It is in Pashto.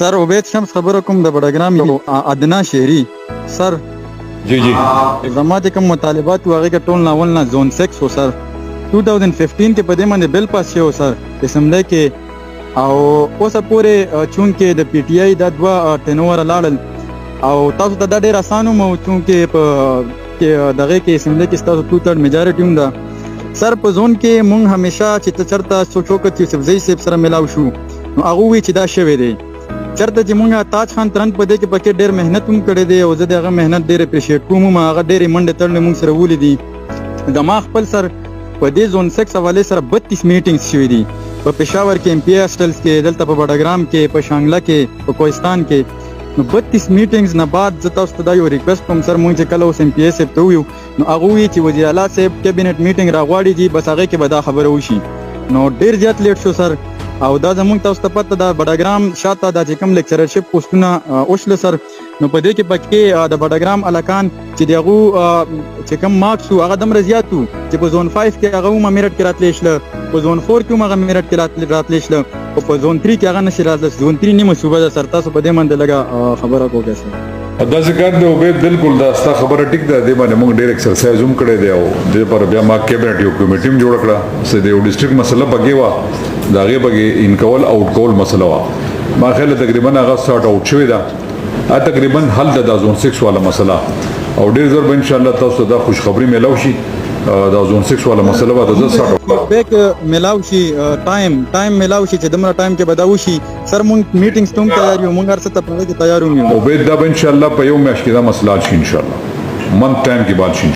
سر عبید شمس خبره کوم د بډګرام یو ادنا شهري سر جی زما چې کوم مطالبات و هغه کې ټول ناول نه زون 6 و سر 2015 کې په دې باندې بل پاس شو سر اسمبلی کې او اوسه پورې چونکې د پی ټی آی د دوه ټنور لاړل او تاسو ته دا ډېر اسانه مو چونکې په دغه کې اسمبلی کې تاسو 2/3 میجارټي هم ده سر په زون کې مونږ همیشه چې چرته سوچو چې یوسفزئی صاحب سره ملاو شو نو هغه وی چې دا شوی دی چرته چې مونږه تاج خان ترنګ په دې کې پکې ډېر مهنت هم کړی دی او زه د هغه مهنت ډېر اپریشیټ کوم هغه ډېرې منډې تړلې مونږ سره ولیدي د ما خپل سر په دې زون 6 حوالې سره 32 میټینګز شوي دي په پېښور کې ایم پی هاسټلز کې دلته په بډګرام کې په شانګله کې په کوهستان کې نو 32 میټینګز نه بعد زه تاسو ته دا یو ریکویسټ کوم سر مونږ چې کله اوس ایم پی ایس ته ویو نو هغه وی چې وزیر اعلی صاحب کابینټ میټینګ راغواړي چې بس هغه کې به دا خبره وشي نو ډېر زیات لیټ شو سر او دا زمونږ تاسو ته پته ده بډګرام شاته دا چې کوم لیکچررشپ پوسټونه اوشله سر نو په دې کې پکې د بډګرام الکان چې دغه چې کوم مارکس هغه دمر زیات وو چې په زون 5 کې هغه هم میرټ کې راتلی شله په زون 4 کې هم هغه میرټ کې راتلی شله او په زون 3 کې هغه نشي راتلی زون 3 نیمه صوبه ده سر تاسو په دې باندې لګه خبره کوګه سر دا ذکر دی عبید بالکل دا ستا خبره ټیک ده د باندې موږ ډېر ایکسرسایز هم کړی دی او د پر بیا ما کیبنټ یو کمیټه هم جوړ کړه چې د ډیسټریکټ مسله بګي وا دا غي بګي ان کول اوټ کول مسله وا ما خیال تقریبا هغه سارت اوټ شوی دا تقریبا حل د زون 6 والا مسله او ډېر زر به ان شاء الله تاسو دا خوش خبری ملو شي دا زون 6 والا مسله به د سارت بیک ملاو شي ټایم ملاو شي چې دمر ټایم کې بداو شي سر مونږ میټینګز ته تیار یو مونږ هر څه ته په تیار یو عبید دا ان شاء الله په یو میاشت کې دا مسله شي ان شاء الله من ټایم کې بعد شي